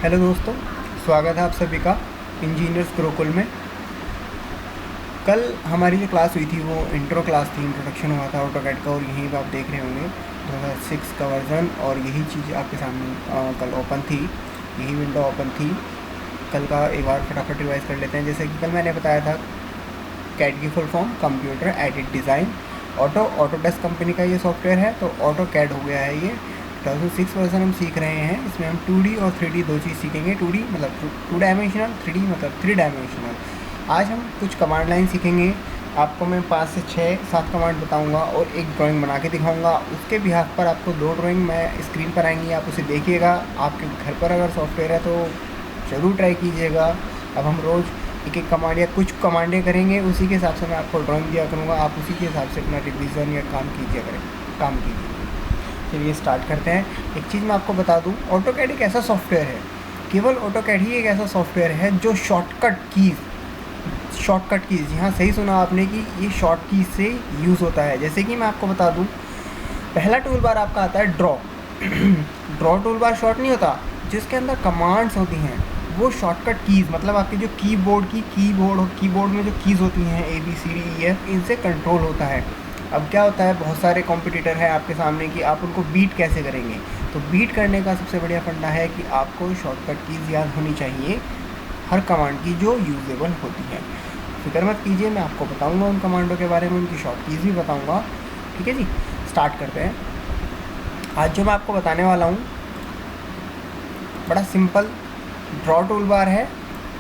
Hello दोस्तों, स्वागत है आप सभी का इंजीनियर्स गुरुकुल में। कल हमारी जो क्लास हुई थी वो इंट्रो क्लास थी, इंट्रोडक्शन हुआ था ऑटोकैड का, और यहीं पर आप देख रहे होंगे 2006 का वर्ज़न, और यही चीज़ आपके सामने कल ओपन थी, यही विंडो ओपन थी। कल का एक बार फटाफट रिवाइज कर लेते हैं। जैसे कि कल मैंने बताया था, कैड की full form computer aided design Autodesk company का ये सॉफ्टवेयर है, तो ऑटोकैड हो गया है ये। 2006 वर्जन हम सीख रहे हैं। इसमें हम 2D और 3D दो चीज़ सीखेंगे। 2D मतलब 2 डायमेंशनल, 3D मतलब 3 डायमेंशनल। आज हम कुछ कमांड लाइन सीखेंगे। आपको मैं 5 से 6-7 कमांड बताऊंगा और एक ड्राइंग बना के दिखाऊंगा। उसके बिहाफ पर आपको 2 ड्राइंग मैं स्क्रीन पर आएंगी, आप उसे देखिएगा। आपके घर पर अगर सॉफ्टवेयर है तो ज़रूर ट्राई कीजिएगा। अब हम रोज़ एक एक कमांड या कुछ कमांडें करेंगे, उसी के हिसाब से मैं आपको ड्राइंग दिया करूँगा। आप उसी के हिसाब से अपना रिवीजन या काम कीजिए चलिए स्टार्ट करते हैं। एक चीज़ मैं आपको बता दूं, ऑटोकैड एक ऐसा सॉफ्टवेयर है, केवल ऑटोकैड ही एक ऐसा सॉफ्टवेयर है जो शॉर्टकट कीज़, यहाँ सही सुना आपने कि ये शॉर्ट कीज़ से यूज़ होता है। जैसे कि मैं आपको बता दूं, पहला टूल बार आपका आता है draw. Draw tool bar short नहीं होता, जिसके अंदर कमांड्स होती हैं वो शॉर्टकट कीज़, मतलब आपके जो कीबोर्ड में जो कीज़ होती हैं ABCDEF, इनसे कंट्रोल होता है। अब क्या होता है, बहुत सारे कॉम्पिटिटर हैं आपके सामने कि आप उनको बीट कैसे करेंगे। तो बीट करने का सबसे बढ़िया फंडा है कि आपको शॉर्टकट कीज़ याद होनी चाहिए हर कमांड की जो यूजेबल होती है। फिक्र मत कीजिए, मैं आपको बताऊंगा उन कमांडों के बारे में, उनकी शॉर्ट कीज़ भी बताऊंगा। ठीक है जी, स्टार्ट करते हैं। आज जो मैं आपको बताने वाला हूँ बड़ा सिंपल ड्रॉ टूल बार है,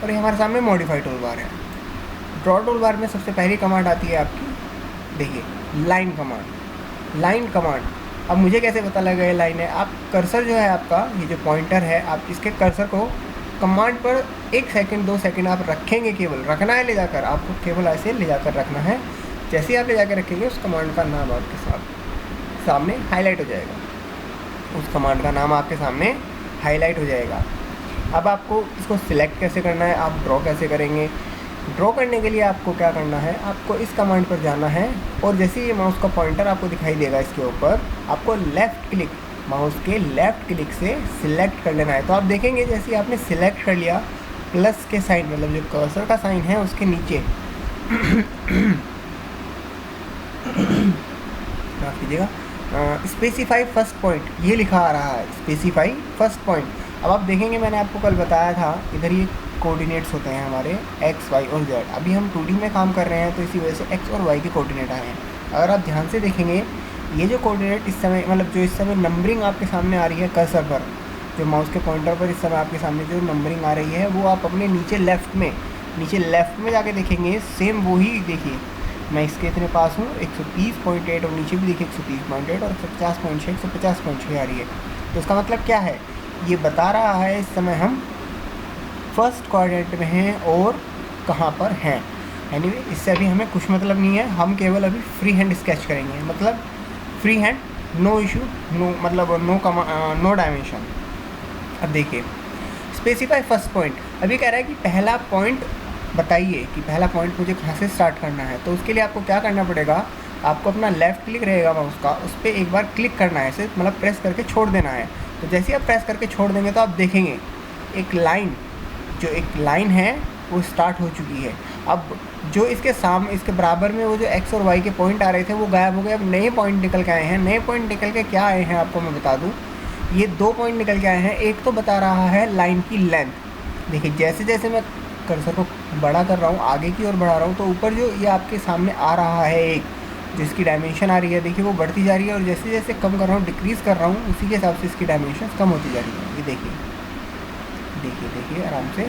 और ये हमारे सामने मॉडिफाई टूल बार है। ड्रॉ टूल बार में सबसे पहली कमांड आती है आपकी, देखिए, लाइन कमांड। अब मुझे कैसे पता लगा ये लाइन है? आप कर्सर जो है आपका, ये जो पॉइंटर है, आप इसके कर्सर को कमांड पर 1 सेकंड 2 सेकंड आप रखेंगे, केवल रखना है ले जाकर, आपको केवल ऐसे ले जाकर रखना है। जैसे ही आप ले जाकर रखेंगे, उस कमांड का नाम आपके सामने हाईलाइट हो जाएगा। उस कमांड का नाम आपके सामने हाईलाइट हो जाएगा। अब आपको इसको सिलेक्ट कैसे करना है, आप ड्रॉ कैसे करेंगे? ड्रॉ करने के लिए आपको क्या करना है, आपको इस कमांड पर जाना है, और जैसे ये माउस का पॉइंटर आपको दिखाई देगा इसके ऊपर, आपको माउस के लेफ़्ट क्लिक से सिलेक्ट कर लेना है। तो आप देखेंगे जैसे आपने सिलेक्ट कर लिया, प्लस के साइन, मतलब जो कर्सर का साइन है उसके नीचे माफ़ कीजिएगा, स्पेसिफाई फर्स्ट पॉइंट ये लिखा आ रहा है, स्पेसिफाई फर्स्ट पॉइंट। अब आप देखेंगे, मैंने आपको कल बताया था, इधर ये कोऑर्डिनेट्स होते हैं हमारे x, y और z। अभी हम 2D में काम कर रहे हैं, तो इसी वजह से x और y के कोऑर्डिनेट आए हैं। अगर आप ध्यान से देखेंगे, ये जो कोऑर्डिनेट इस समय, मतलब जो इस समय नंबरिंग आपके सामने आ रही है कर्सर पर, जो माउस के पॉइंटर पर इस समय आपके सामने जो नंबरिंग आ रही है, वो आप अपने नीचे लेफ़्ट में जाके देखेंगे, सेम वही। देखिए, मैं इसके इतने पास हूँ, 130.8, और नीचे भी देखिए 130.8 और 150.6 आ रही है। तो इसका मतलब क्या है, ये बता रहा है इस समय हम फर्स्ट कोऑर्डिनेट में हैं और कहाँ पर हैं। एनीवे, इससे अभी हमें कुछ मतलब नहीं है, हम केवल अभी फ्री हैंड स्केच करेंगे, मतलब free hand, no issue, no dimension. अब देखिए, स्पेसिफाई फर्स्ट पॉइंट, अभी कह रहा है कि पहला पॉइंट बताइए कि पहला पॉइंट मुझे कहाँ से स्टार्ट करना है। तो उसके लिए आपको क्या करना पड़ेगा, आपको अपना लेफ़्ट क्लिक रहेगा माउस का, उस पर एक बार क्लिक करना है, सिर्फ मतलब प्रेस करके छोड़ देना है। तो जैसे ही आप प्रेस करके छोड़ देंगे, तो आप देखेंगे एक लाइन है वो स्टार्ट हो चुकी है। अब जो इसके बराबर में वो जो x और y के पॉइंट आ रहे थे वो गायब हो गए। अब नए पॉइंट निकल के आए हैं। नए पॉइंट निकल के क्या आए हैं आपको मैं बता दूं, ये 2 पॉइंट निकल के आए हैं। एक तो बता रहा है लाइन की लेंथ। देखिए, जैसे जैसे मैं कर्सर को बड़ा कर रहा हूँ, आगे की ओर बढ़ा रहा हूँ, तो ऊपर जो ये आपके सामने आ रहा है एक, जिसकी डायमेंशन आ रही है, देखिए वो बढ़ती जा रही है, और जैसे जैसे कम कर रहा हूँ, डिक्रीज़ कर रहा हूँ, उसी के हिसाब से इसकी डायमेंशन कम होती जा रही है। ये देखिए आराम से।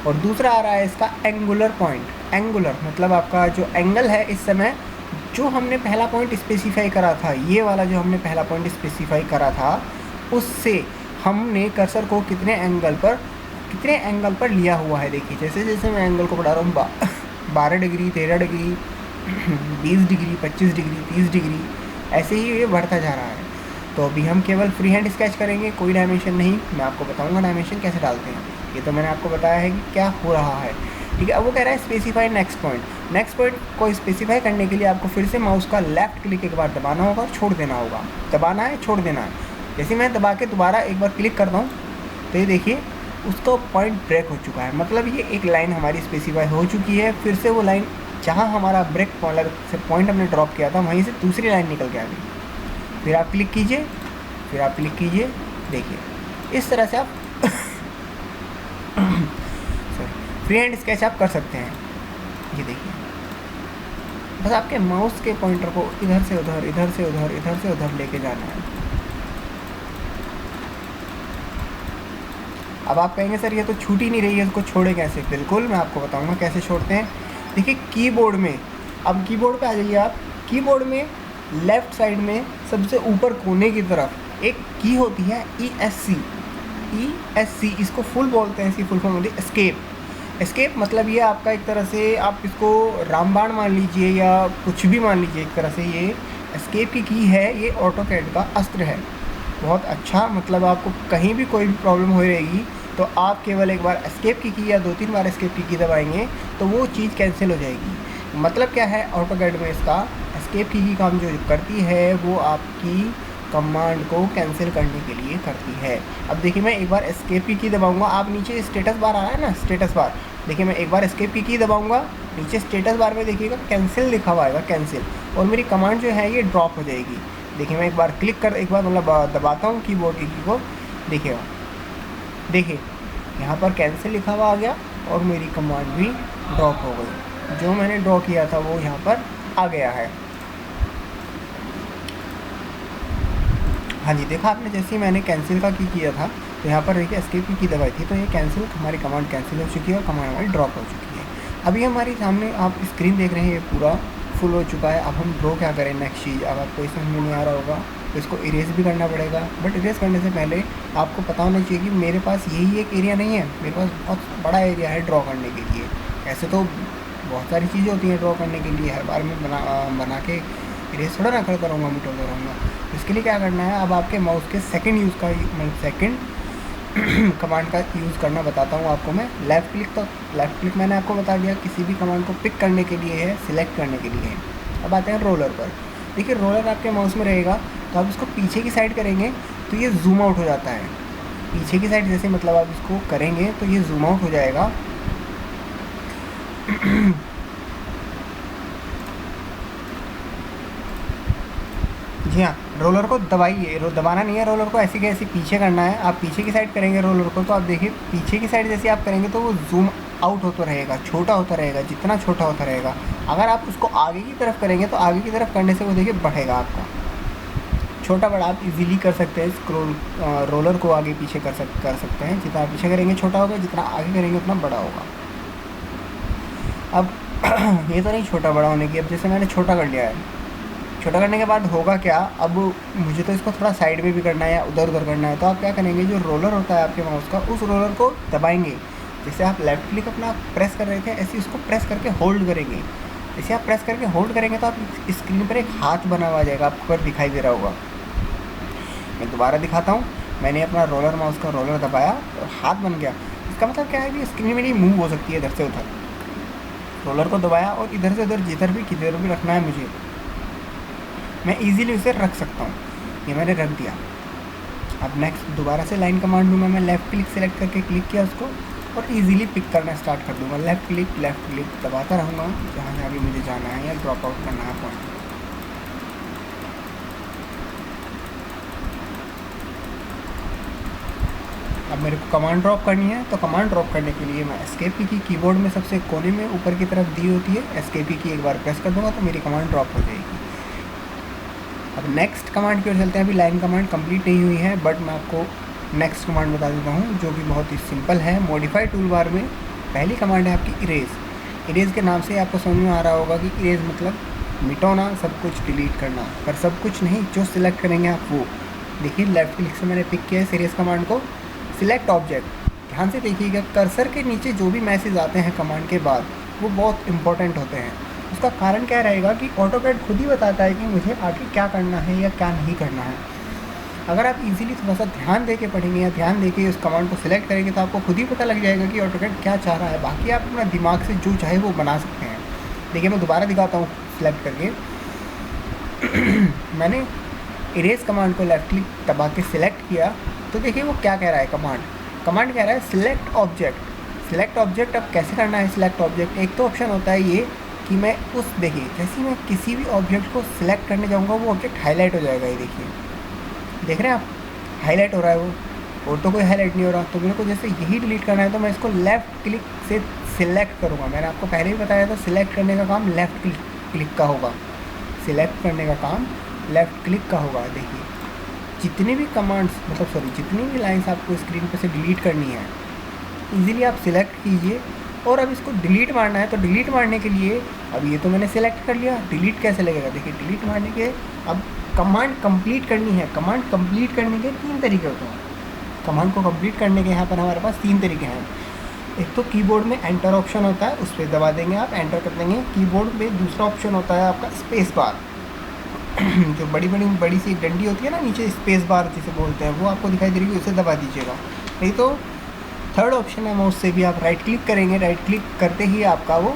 और दूसरा आ रहा है इसका एंगुलर पॉइंट। एंगुलर मतलब आपका जो एंगल है, इस समय जो हमने पहला पॉइंट स्पेसिफाई करा था, ये वाला जो हमने पहला पॉइंट स्पेसिफाई करा था, उससे हमने कर्सर को कितने एंगल पर लिया हुआ है। देखिए, जैसे जैसे मैं एंगल को बढ़ा रहा हूँ, 12 degree, 13 degree, 20 degree, 25 degree, 30 degree, ऐसे ही ये बढ़ता जा रहा है। तो अभी हम केवल फ्री हैंड स्केच करेंगे, कोई डायमेंशन नहीं। मैं आपको बताऊंगा डायमेंशन कैसे डालते हैं, ये तो मैंने आपको बताया है कि क्या हो रहा है। ठीक है, अब वो कह रहा है स्पेसिफाई नेक्स्ट पॉइंट को स्पेसिफाई करने के लिए आपको फिर से माउस का लेफ़्ट क्लिक एक बार दबाना होगा और छोड़ देना होगा। दबाना है, छोड़ देना है। जैसे मैं दबा के दोबारा एक बार क्लिक करता हूँ, तो ये देखिए उसका पॉइंट ब्रेक हो चुका है, मतलब ये एक लाइन हमारी स्पेसिफाई हो चुकी है। फिर से वो लाइन जहाँ हमारा ब्रेक से पॉइंट हमने ड्रॉप किया था वहीं से दूसरी लाइन निकल के आ गई। फिर आप क्लिक कीजिए, फिर आप क्लिक कीजिए, देखिए इस तरह से आप फ्री हैंड स्केच आप कर सकते हैं। ये देखिए बस आपके माउस के पॉइंटर को इधर से उधर, इधर से उधर, इधर से उधर लेके जाना है। अब आप कहेंगे सर ये तो छूट ही नहीं रही है, इसको छोड़े कैसे? बिल्कुल मैं आपको बताऊंगा कैसे छोड़ते हैं। देखिए कीबोर्ड में, अब कीबोर्ड पे आ जाइए आप। कीबोर्ड में लेफ़्ट साइड में सबसे ऊपर कोने की तरफ एक की होती है ESC। ESC इसको फुल बोलते हैं, इसकी फुल फॉर्म होती है एस्केप। एस्केप मतलब ये आपका एक तरह से आप इसको रामबाण मान लीजिए या कुछ भी मान लीजिए, एक तरह से ये एस्केप की है, ये ऑटोकैड का अस्त्र है। बहुत अच्छा, मतलब आपको कहीं भी कोई भी प्रॉब्लम हो रहेगी तो आप केवल एक बार एस्केप की या 2-3 बार एस्केप की दबाएंगे तो वो चीज़ कैंसिल हो जाएगी। मतलब क्या है, ऑटोकैड में इसका एस्केप की काम जो करती है वो आपकी कमांड को कैंसिल करने के लिए करती है। अब देखिए मैं एक बार एस्केप की दबाऊंगा, आप नीचे स्टेटस बार आ रहा है ना, स्टेटस बार, देखिए मैं एक बार एस्केप की दबाऊंगा, नीचे स्टेटस बार में देखिएगा कैंसिल लिखा हुआ आएगा, कैंसिल, और मेरी कमांड जो है ये ड्रॉप हो जाएगी। देखिए मैं एक बार क्लिक कर, एक बार मतलब दबाता हूँ कीबोर्ड की को, देखिएगा, देखिए यहाँ पर कैंसिल लिखा हुआ आ गया और मेरी कमांड भी ड्रॉप हो गई। जो मैंने ड्रॉ किया था वो यहाँ पर आ गया है। हाँ जी, देखा आपने, जैसे ही मैंने कैंसिल का की किया था तो यहाँ पर देखिए एस्केप की दबाई थी तो ये कैंसिल, हमारी कमांड कैंसिल हो चुकी है और कमांड हमारी ड्रॉप हो चुकी है। अभी हमारी सामने आप स्क्रीन देख रहे हैं, ये पूरा फुल हो चुका है। अब हम ड्रॉ क्या करें नेक्स्ट चीज़, अब आपको इसमें समझ में नहीं आ रहा होगा तो इसको इरेज भी करना पड़ेगा। बट इरेज करने से पहले आपको पता होना चाहिए कि मेरे पास यही एक एरिया नहीं है, मेरे पास बहुत बड़ा एरिया है ड्रॉ करने के लिए। ऐसे तो बहुत सारी चीज़ें होती हैं ड्रॉ करने के लिए, हर बार मैं बना के इरेज थोड़ा ना करता रहूँगा, मिटाता रहूँगा। इसके लिए क्या करना है, अब आपके माउस के सेकंड यूज़ का, सेकंड कमांड का यूज़ करना बताता हूँ आपको मैं। लेफ़्ट क्लिक, तो लेफ़्ट क्लिक मैंने आपको बता दिया, किसी भी कमांड को पिक करने के लिए है, सिलेक्ट करने के लिए है। अब आते हैं रोलर पर। देखिए रोलर आपके माउस में रहेगा तो आप इसको पीछे की साइड करेंगे तो ये जूम आउट हो जाता है। पीछे की साइड जैसे मतलब आप इसको करेंगे तो ये जूम आउट हो जाएगा। जी हाँ, रोलर को दबाइए, दबाना नहीं है, रोलर को ऐसे के ऐसे पीछे करना है। आप पीछे की साइड करेंगे रोलर को तो आप देखिए पीछे की साइड जैसे आप करेंगे तो वो जूम आउट होता रहेगा, छोटा होता रहेगा, जितना छोटा होता रहेगा। अगर आप उसको आगे की तरफ करेंगे तो आगे की तरफ करने से वो देखिए बढ़ेगा आपका, छोटा बड़ा आप इजीली कर सकते हैं। स्क्रॉल रोलर को आगे पीछे कर सकते हैं, जितना पीछे करेंगे छोटा होगा, जितना आगे करेंगे उतना बड़ा होगा। अब ये तो नहीं छोटा बड़ा होने की, अब जैसे मैंने छोटा कर लिया है, छोटा करने के बाद होगा क्या, अब मुझे तो इसको थोड़ा साइड में भी करना है या उधर उधर करना है, तो आप क्या करेंगे, जो रोलर होता है आपके माउस का, उस रोलर को दबाएंगे। जैसे आप लेफ़्ट क्लिक अपना प्रेस कर रहे थे ऐसे उसको प्रेस करके होल्ड करेंगे। जैसे आप प्रेस करके होल्ड करेंगे तो आप स्क्रीन पर एक हाथ बना हुआ आ जाएगा, आपको पर दिखाई दे रहा होगा। मैं दोबारा दिखाता हूँ, मैंने अपना रोलर माउस का रोलर दबाया और हाथ बन गया। इसका मतलब क्या है कि स्क्रीन मेरी मूव हो सकती है इधर से उधर। रोलर को दबाया और इधर से उधर जिधर भी किधर भी रखना है मुझे, मैं इजीली उसे रख सकता हूँ। ये मैंने रख दिया। अब नेक्स्ट दोबारा से लाइन कमांड दूंगा, मैं लेफ़्ट क्लिक सेलेक्ट करके क्लिक किया उसको और इजीली पिक करना स्टार्ट कर दूंगा। लेफ़्ट क्लिक दबाता रहूँगा जहाँ जहाँ भी मुझे जाना है या ड्रॉप आउट करना है पॉइंट। अब मेरे को कमांड ड्रॉप करनी है तो कमांड ड्रॉप करने के लिए मैं एस्केप की कीबोर्ड में सबसे कोने में ऊपर की तरफ दी होती है, एस्केप की एक बार प्रेस कर दूँगा तो मेरी कमांड ड्रॉप हो जाएगी। अब नेक्स्ट कमांड की ओर चलते हैं। अभी लाइन कमांड कंप्लीट नहीं हुई है बट मैं आपको नेक्स्ट कमांड बता देता हूँ जो कि बहुत ही सिंपल है। मॉडिफाई टूल बार में पहली कमांड है आपकी इरेज। इरेज के नाम से आपको समझ में आ रहा होगा कि इरेज मतलब मिटाना, सब कुछ डिलीट करना, पर सब कुछ नहीं, जो सिलेक्ट करेंगे आप वो। देखिए लेफ़्ट क्लिक से मैंने पिक किया है इरेज कमांड को। सिलेक्ट ऑब्जेक्ट, ध्यान से देखिएगा कर्सर के नीचे जो भी मैसेज आते हैं कमांड के बाद वो बहुत इंपॉर्टेंट होते हैं। उसका कारण क्या रहेगा कि ऑटोकैड खुद ही बताता है कि मुझे आगे क्या करना है या क्या नहीं करना है। अगर आप इजीली थोड़ा सा ध्यान दे के पढ़ेंगे या ध्यान दे के उस कमांड को सिलेक्ट करेंगे तो आपको खुद ही पता लग जाएगा कि ऑटोकैड क्या चाह रहा है। बाकी आप अपना दिमाग से जो चाहे वो बना सकते हैं। देखिए मैं दोबारा दिखाता हूँ सिलेक्ट करके। मैंने इरेज कमांड को लेफ़्ट क्लिक दबा के सिलेक्ट किया तो देखिए वो क्या कह रहा है कमांड। कमांड कह रहा है सिलेक्ट ऑब्जेक्ट। सिलेक्ट ऑब्जेक्ट अब कैसे करना है सिलेक्ट ऑब्जेक्ट? एक तो ऑप्शन होता है ये कि मैं देखिए जैसे मैं किसी भी ऑब्जेक्ट को सिलेक्ट करने जाऊँगा वो ऑब्जेक्ट हाईलाइट हो जाएगा। ये देखिए, देख रहे हैं आप, हाईलाइट हो रहा है वो, और तो कोई हाईलाइट नहीं हो रहा। तो मेरे को जैसे यही डिलीट करना है तो मैं इसको लेफ़्ट क्लिक से सिलेक्ट करूँगा। मैंने आपको पहले ही बताया था सिलेक्ट करने का काम लेफ़्ट क्लिक का होगा, सिलेक्ट करने का काम लेफ़्ट क्लिक का होगा। देखिए जितनी भी कमांड्स जितनी भी लाइंस आपको स्क्रीन पे से डिलीट करनी है इजीली आप सिलेक्ट कीजिए। और अब इसको डिलीट मारना है तो डिलीट मारने के लिए अब ये तो मैंने सिलेक्ट कर लिया, डिलीट कैसे लगेगा? देखिए डिलीट मारने के अब कमांड कंप्लीट करनी है। कमांड कंप्लीट करने के 3 तरीके होते हैं। कमांड को कंप्लीट करने के यहाँ पर हमारे पास 3 तरीके हैं। एक तो कीबोर्ड में एंटर ऑप्शन होता है, उस पर दबा देंगे आप, एंटर कर देंगे। कीबोर्ड में दूसरा ऑप्शन होता है आपका स्पेस बार जो बड़ी सी एक डंडी होती है ना नीचे, स्पेस बार जिसे बोलते हैं, वो आपको दिखाई दे रही है, उसे दबा दीजिएगा। नहीं तो थर्ड ऑप्शन है माउस से भी आप राइट क्लिक करेंगे, राइट क्लिक करते ही आपका वो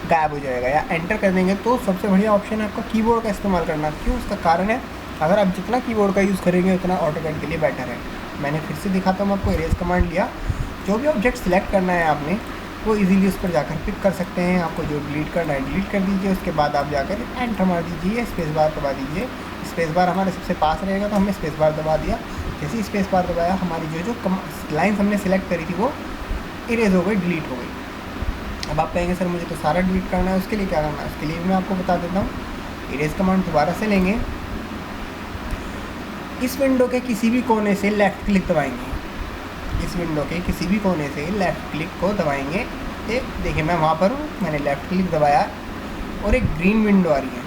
गायब हो जाएगा। या एंटर कर देंगे तो सबसे बढ़िया ऑप्शन है आपका कीबोर्ड का इस्तेमाल करना। क्यों? उसका कारण है अगर आप जितना कीबोर्ड का यूज़ करेंगे उतना ऑटोकैड के लिए बेटर है। मैंने फिर से दिखाता हूँ आपको, इरेज कमांड लिया, जो भी ऑब्जेक्ट सिलेक्ट करना है आपने वो इजीली उस पर जाकर पिक कर सकते हैं। आपको जो डिलीट करना है डिलीट कर दीजिए, उसके बाद आप जाकर एंटर मार दीजिए, स्पेस बार दबा दीजिए। स्पेस बार हमारे सबसे पास रहेगा तो हमने स्पेस बार दबा दिया। जैसे ही स्पेस बार दबाया हमारी जो लाइन्स हमने सेलेक्ट करी थी वो इरेज हो गई, डिलीट हो गई। अब आप कहेंगे सर मुझे तो सारा डिलीट करना है, उसके लिए क्या करना है? उसके लिए मैं आपको बता देता हूँ। इरेज कमांड दोबारा से लेंगे, इस विंडो के किसी भी कोने से लेफ़्ट क्लिक दबाएंगे, इस विंडो के किसी भी कोने से लेफ़्ट क्लिक को दबाएंगे। देखिए मैं वहाँ पर हूँ, मैंने लेफ़्ट क्लिक दबाया और एक ग्रीन विंडो आ रही है।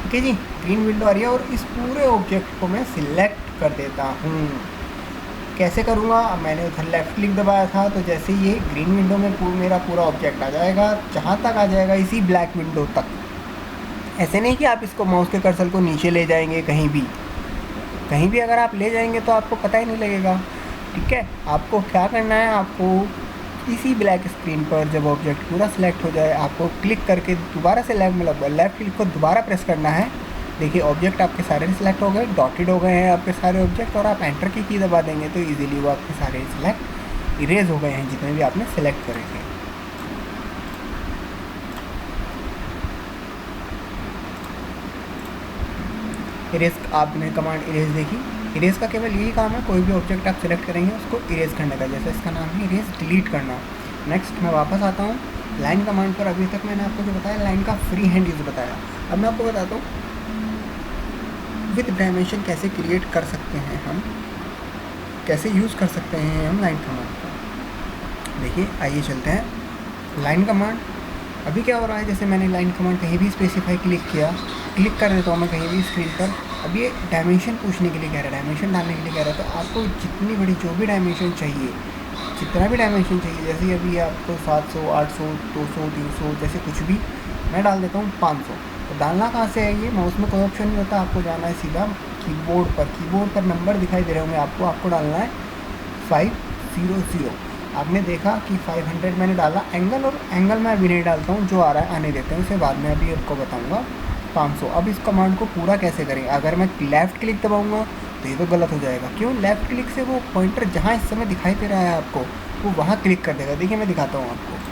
ठीक है जी, ग्रीन विंडो आ रही है और इस पूरे ऑब्जेक्ट को मैं सिलेक्ट कर देता हूँ। कैसे करूँगा? अब मैंने उधर लेफ़्ट क्लिक दबाया था तो जैसे ये ग्रीन विंडो में मेरा पूरा ऑब्जेक्ट आ जाएगा, जहाँ तक आ जाएगा इसी ब्लैक विंडो तक। ऐसे नहीं कि आप इसको माउस के कर्सर को नीचे ले जाएंगे, कहीं भी अगर आप ले जाएंगे तो आपको पता ही नहीं लगेगा। ठीक है, आपको क्या करना है, आपको इसी ब्लैक स्क्रीन पर जब ऑब्जेक्ट पूरा सिलेक्ट हो जाए आपको क्लिक करके दोबारा से लेफ़्ट क्लिक को दोबारा प्रेस करना है। देखिए ऑब्जेक्ट आपके सारे सिलेक्ट हो गए, डॉटेड हो गए हैं आपके सारे ऑब्जेक्ट, और आप एंटर की की दबा देंगे तो इजीली वो आपके सारे सिलेक्ट इरेज हो गए हैं जितने भी आपने सेलेक्ट करे थे। इरेज आपने कमांड इरेज देखी। इरेज का केवल यही काम है, कोई भी ऑब्जेक्ट आप सिलेक्ट करेंगे उसको इरेज करने का, जैसे इसका नाम है इरेज डिलीट करना। नेक्स्ट मैं वापस आता हूँ लाइन कमांड पर। अभी तक मैंने आपको जो बताया लाइन का फ्री हैंड यूज़ बताया, अब मैं आपको बताता हूँ विद डायमेंशन कैसे क्रिएट कर सकते हैं हम, कैसे यूज़ कर सकते हैं हम लाइन कमांड को। देखिए आइए चलते हैं लाइन कमांड। अभी क्या हो रहा है, जैसे मैंने लाइन कमांड कहीं भी स्पेसिफाई क्लिक कर देता हूँ मैं कहीं भी स्क्रीन पर। अब ये डायमेंशन पूछने के लिए कह रहा है, डायमेंशन डालने के लिए कह रहा है, तो आपको जितनी बड़ी जो भी डायमेंशन चाहिए, जितना भी डायमेंशन चाहिए, जैसे अभी आपको 700, 800, 200, 300 जैसे कुछ भी, मैं डाल देता हूँ 500। तो डालना कहाँ से है? ये माउस में कोई ऑप्शन नहीं होता, आपको जाना है सीधा कीबोर्ड पर नंबर दिखाई दे रहे होंगे आपको डालना है 500। आपने देखा कि 500 मैंने डाला, एंगल मैं अभी नहीं डालता हूँ, जो आ रहा है आने देते हैं, उसे बाद में अभी आपको बताऊँगा। 500। अब इस कमांड को पूरा कैसे करें? अगर मैं लेफ़्ट क्लिक दबाऊँगा तो ये तो गलत हो जाएगा। क्यों? लेफ़्ट क्लिक से वो पॉइंटर जहाँ इस समय दिखाई दे रहा है आपको, वो वहाँ क्लिक कर देगा। देखिए मैं दिखाता हूँ आपको।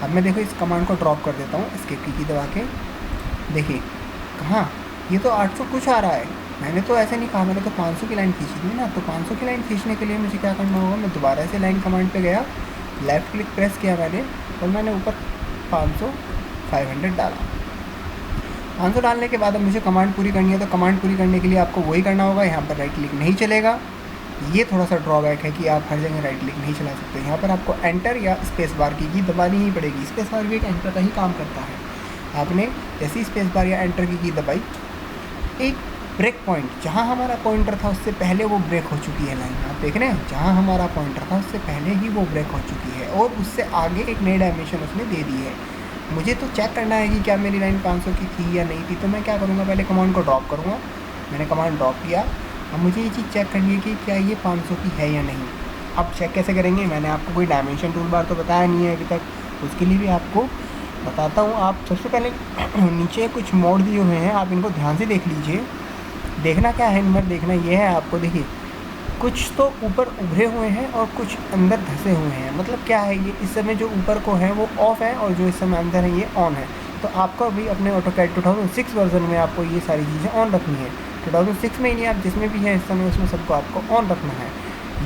अब मैं देखो इस कमांड को ड्रॉप कर देता हूँ एस्केप की दबा के। देखिए कहाँ, ये तो 800 कुछ आ रहा है। मैंने तो ऐसे नहीं कहा, मैंने तो 500 की लाइन खींची थी ना। तो 500 की लाइन खींचने के लिए मुझे क्या करना होगा, मैं दोबारा से लाइन कमांड पे गया, लेफ़्ट क्लिक प्रेस किया मैंने और मैंने ऊपर 500 डाला। 500 डालने के बाद अब मुझे कमांड पूरी करनी है, तो कमांड पूरी करने के लिए आपको वही करना होगा। यहाँ पर राइट क्लिक नहीं चलेगा, ये थोड़ा सा ड्रॉबैक है कि आप हर जगह राइट क्लिक नहीं चला सकते। यहाँ पर आपको एंटर या स्पेस बार की दबानी ही पड़ेगी। स्पेस बार भी एक एंटर का ही काम करता है। आपने जैसे स्पेस बार या एंटर की दबाई, एक ब्रेक पॉइंट जहाँ हमारा पॉइंटर था उससे पहले वो ब्रेक हो चुकी है लाइन। आप देख रहे हैं, जहाँ हमारा पॉइंटर था उससे पहले ही वो ब्रेक हो चुकी है और उससे आगे एक नई डायमेंशन उसने दे दी है। मुझे तो चेक करना है कि क्या मेरी लाइन 500 की थी या नहीं थी। तो मैं क्या करूँगा, पहले कमांड को ड्रॉप करूँगा। मैंने कमांड ड्रॉप किया, अब मुझे ये चीज़ चेक करनी है कि क्या ये 500 की है या नहीं। अब चेक कैसे करेंगे, मैंने आपको कोई डायमेंशन टूल बार तो बताया नहीं है अभी तक, उसके लिए भी आपको बताता हूँ। आप सबसे पहले नीचे कुछ मोड दिए हुए हैं, आप इनको ध्यान से देख लीजिए। देखना क्या है, नंबर देखना ये है आपको। देखिए कुछ तो ऊपर उभरे हुए हैं और कुछ अंदर धंसे हुए हैं। मतलब क्या है, ये इस समय जो ऊपर को है वो ऑफ है और जो इस समय अंदर है ये ऑन है। तो आपको अभी अपने ऑटोकैड 2006 वर्जन में आपको ये सारी चीज़ें ऑन रखनी है। 2006 में ही नहीं, आप जिसमें भी हैं इस समय उसमें सबको आपको ऑन रखना है।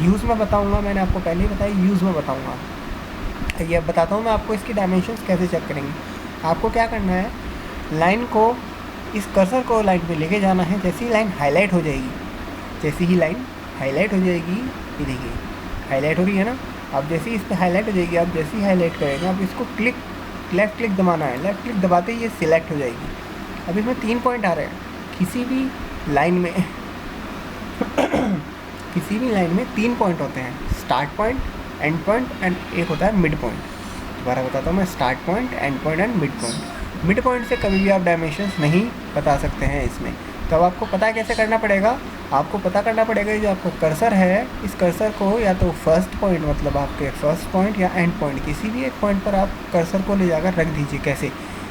यूज़ में बताऊँगा, मैंने आपको पहले ही बताया, यूज़ में बताऊँगा। ये बताता हूँ मैं आपको इसकी डायमेंशंस कैसे चेक करेंगे। आपको क्या करना है, लाइन को, इस कर्सर को लाइन पे लेके जाना है। जैसे ही लाइन हाईलाइट हो जाएगी, जैसे ही लाइन हाईलाइट हो जाएगी, ये देखिए हाईलाइट हो रही है ना। अब जैसे ही इस पर हाईलाइट हो जाएगी, आप जैसे ही हाईलाइट करेंगे, आप इसको क्लिक, लेफ़्ट क्लिक दबाना है। लेफ़्ट क्लिक दबाते ही ये सिलेक्ट हो जाएगी। अब इसमें 3 पॉइंट आ रहे हैं किसी भी लाइन में किसी भी लाइन में 3 पॉइंट होते हैं, start point, and point and एक होता है मिड पॉइंट। दोबारा बताता हूँ मैं, start point, and point and mid point. Mid point से कभी भी आप डायमेंशंस नहीं बता सकते हैं इसमें। तो अब आपको पता कैसे करना पड़ेगा, आपको पता करना पड़ेगा जो आपका कर्सर है, इस कर्सर को या तो फर्स्ट पॉइंट, मतलब आपके फर्स्ट पॉइंट या एंड पॉइंट, किसी भी एक पॉइंट पर आप कर्सर को ले जाकर रख दीजिए। कैसे,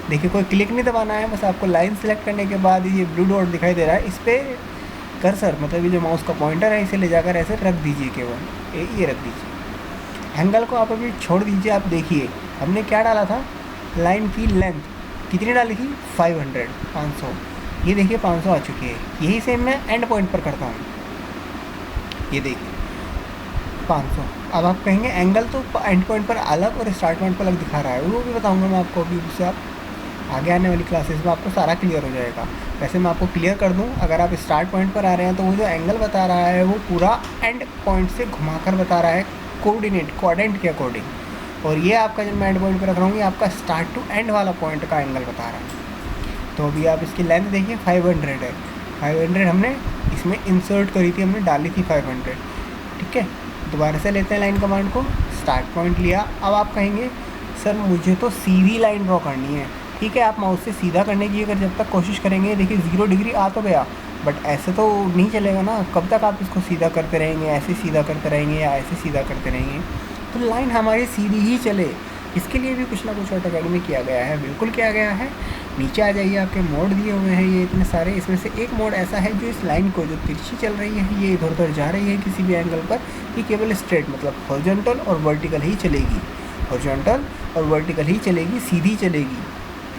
देखिए कोई क्लिक नहीं दबाना है, बस आपको लाइन सेलेक्ट करने के बाद ये ब्लू डॉट दिखाई दे रहा है, इस पर कर्सर, मतलब ये जो माउस का पॉइंटर है, इसे ले जाकर ऐसे रख दीजिए। केवल ये रख दीजिए। एंगल को आप अभी छोड़ दीजिए। आप देखिए हमने क्या डाला था, लाइन की लेंथ कितनी डाली थी, 500, 500। ये देखिए 500 आ चुकी है। यही सेम मैं एंड पॉइंट पर करता हूँ, ये देखिए 500। अब आप कहेंगे एंगल तो एंड पॉइंट पर अलग और स्टार्ट पॉइंट पर अलग दिखा रहा है, वो भी बताऊँगा मैं आपको अभी, उससे आप आगे आने वाली क्लासेस में आपको सारा क्लियर हो जाएगा। वैसे मैं आपको क्लियर कर दूं, अगर आप स्टार्ट पॉइंट पर आ रहे हैं तो वो जो एंगल बता रहा है वो पूरा एंड पॉइंट से घुमाकर बता रहा है, क्वाड्रेंट के अकॉर्डिंग। और ये आपका जब मैं एंड पॉइंट पर रख रहा हूँ, ये आपका स्टार्ट टू एंड वाला पॉइंट का एंगल बता रहा है। तो अभी आप इसकी लेंथ देखिए 500 है। 500 हमने इसमें इंसर्ट करी थी, हमने डाली थी 500। ठीक है, दोबारा से लेते हैं लाइन कमांड को, स्टार्ट पॉइंट लिया। अब आप कहेंगे सर मुझे तो सीधी लाइन ड्रॉ करनी है। ठीक है, आप माउस से सीधा करने की अगर जब तक कोशिश करेंगे, देखिए 0 डिग्री आ तो गया, बट ऐसे तो नहीं चलेगा ना। कब तक आप इसको सीधा करते रहेंगे, ऐसे सीधा करते रहेंगे या ऐसे सीधा करते रहेंगे, तो लाइन हमारी सीधी ही चले। इसके लिए भी कुछ ना कुछ ऑटोकैड में किया गया है, बिल्कुल किया गया है। नीचे आ जाइए, आपके मोड दिए हुए हैं ये इतने सारे। इसमें से एक मोड ऐसा है जो इस लाइन को, जो तिरछी चल रही है, ये इधर उधर जा रही है किसी भी एंगल पर, ये केवल स्ट्रेट, मतलब हॉरिजॉन्टल और वर्टिकल ही चलेगी, हॉरिजॉन्टल और वर्टिकल ही चलेगी, सीधी चलेगी।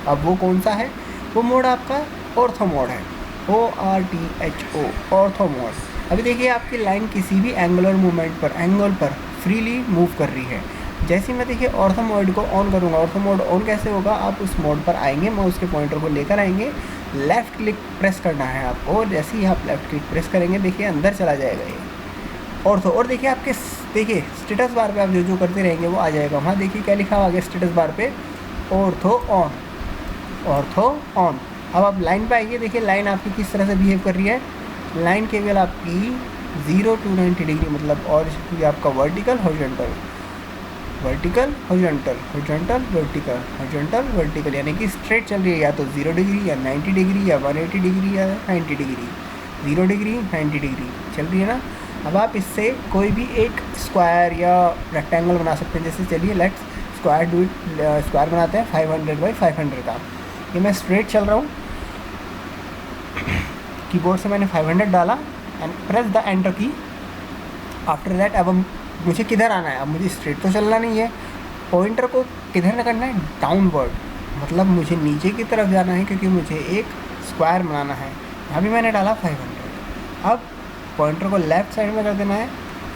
अब वो कौन सा है, वो मोड आपका ऑर्थो मोड है, ORTHO, ऑर्थो मोड। अभी देखिए आपकी लाइन किसी भी एंगुलर मूवमेंट पर, एंगल पर फ्रीली मूव कर रही है। जैसे मैं देखिए ऑर्थो मोड को ऑन करूँगा, ऑर्थो मोड ऑन कैसे होगा, आप उस मोड पर आएंगे, माउस के पॉइंटर को लेकर आएंगे, लेफ़्ट क्लिक प्रेस करना है आपको। जैसे ही आप लेफ़्ट क्लिक प्रेस करेंगे, देखिए अंदर चला जाएगा ये ऑर्थो। और देखिए आपके, देखिए स्टेटस बार पे आप जो जो करते रहेंगे वो आ जाएगा। वहाँ देखिए क्या लिखा हुआ है स्टेटस बार पे, ऑर्थो ऑन, ऑर्थो ऑन। अब आप लाइन पे आइए, देखिए लाइन आपकी किस तरह से बिहेव कर रही है। लाइन केवल आपकी 0 to 90 डिग्री, मतलब, और ये आपका vertical horizontal, vertical horizontal, horizontal vertical, horizontal vertical, यानी कि स्ट्रेट चल रही है, या तो 0 डिग्री या 90 डिग्री या 180 डिग्री या 90 डिग्री, 0 डिग्री 90 डिग्री चल रही है ना। अब आप इससे कोई भी एक स्क्वायर या रेक्टेंगल बना सकते हैं। जैसे चलिए let's square do it, square बनाते हैं 500 बाई 500 का। ये मैं स्ट्रेट चल रहा हूँ, कीबोर्ड से मैंने 500 डाला एंड प्रेस द एंटर की। आफ्टर दैट अब मुझे किधर आना है, अब मुझे स्ट्रेट तो चलना नहीं है, पॉइंटर को किधर करना है, डाउनवर्ड, मतलब मुझे नीचे की तरफ जाना है, क्योंकि मुझे एक स्क्वायर बनाना है। यहाँ भी मैंने डाला 500। अब पॉइंटर को लेफ़्ट साइड में कर देना है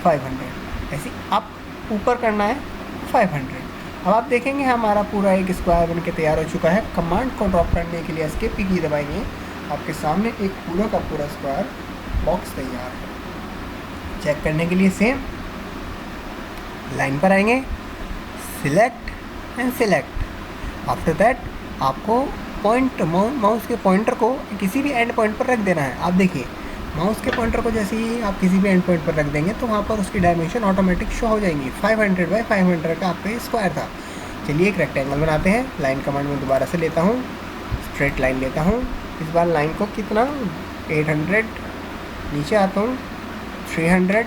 500, ऐसे अब ऊपर करना है 500। अब आप देखेंगे हमारा पूरा एक स्क्वायर बन के तैयार हो चुका है। कमांड को ड्रॉप करने के लिए एस्केप की दबाएंगे, आपके सामने एक पूरा का पूरा स्क्वायर बॉक्स तैयार है। चेक करने के लिए सेम लाइन पर आएंगे, select and select. After that आपको पॉइंट, माउस के पॉइंटर को किसी भी एंड पॉइंट पर रख देना है। आप देखिए माउस के पॉइंटर को जैसे ही आप किसी भी एंड पॉइंट पर रख देंगे तो वहाँ पर उसकी डायमेंशन ऑटोमेटिक शो हो जाएंगी। 500 बाई 500 का आपका स्क्वायर था। चलिए एक रेक्टेंगल बनाते हैं। लाइन कमांड में दोबारा से लेता हूँ, स्ट्रेट लाइन लेता हूँ। इस बार लाइन को कितना, 800, नीचे आता हूँ 300,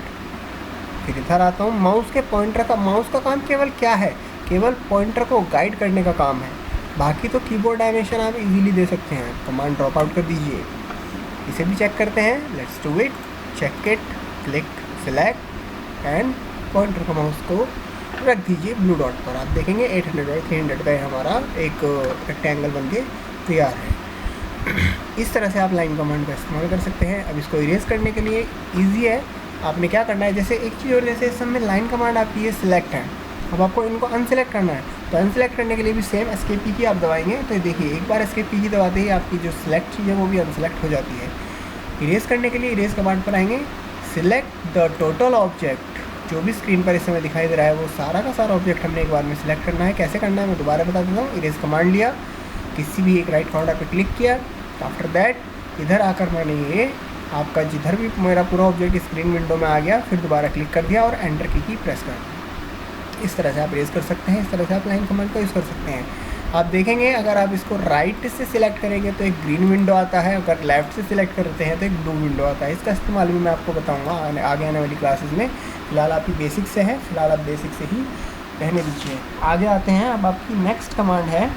फिर इधर आता हूँ। माउस के पॉइंटर का, माउस का काम केवल क्या है, केवल पॉइंटर को गाइड करने का काम है। बाकी तो कीबोर्ड डायमेंशन आप इजीली दे सकते हैं। कमांड ड्रॉप आउट कर दीजिए। इसे भी चेक करते हैं, let's do it, check it, click select and pointer को माउस को रख दीजिए ब्लू डॉट पर। आप देखेंगे 800 बाई 300 का हमारा एक रेक्टेंगल बन के तैयार है। इस तरह से आप लाइन कमांड का इस्तेमाल कर सकते हैं। अब इसको इरेज करने के लिए ईजी है, आपने क्या करना है, जैसे एक चीज़ और, जैसे इस समय लाइन कमांड आपकी ये सिलेक्ट है, अब आपको इनको अनसेलेक्ट करना है, तो अनसेलेक्ट करने के लिए भी सेम एस्केप की आप दबाएंगे, तो देखिए एक बार एस्केप की दबाते ही आपकी जो सिलेक्ट चीज़ है वो भी अनसेलेक्ट हो जाती है। इरेज करने के लिए इरेज कमांड पर आएंगे, सिलेक्ट द टोटल ऑब्जेक्ट, जो भी स्क्रीन पर इस समय दिखाई दे रहा है वो सारा का सारा ऑब्जेक्ट हमने एक बार में सिलेक्ट करना है। कैसे करना है मैं दोबारा बता देता हूँ। इरेज कमांड लिया, किसी भी एक राइट कॉर्नर पर क्लिक किया, आफ्टर दैट इधर आकर मैंने ये आपका जिधर भी मेरा पूरा ऑब्जेक्ट स्क्रीन विंडो में आ गया, फिर दोबारा क्लिक कर दिया और एंटर की प्रेस कर दिया। इस तरह से आप इरेज कर सकते हैं, इस तरह से आप लाइन कमांड का यूज़ कर सकते हैं। आप देखेंगे अगर आप इसको राइट से सिलेक्ट करेंगे तो एक ग्रीन विंडो आता है, अगर लेफ्ट से सिलेक्ट करते हैं तो एक ब्लू विंडो आता है। इसका इस्तेमाल भी मैं आपको बताऊंगा आगे आने वाली क्लासेस में। फिलहाल आपकी बेसिक से है, फिलहाल आप बेसिक से ही रहने दीजिए। आगे आते हैं, अब आपकी नेक्स्ट कमांड है,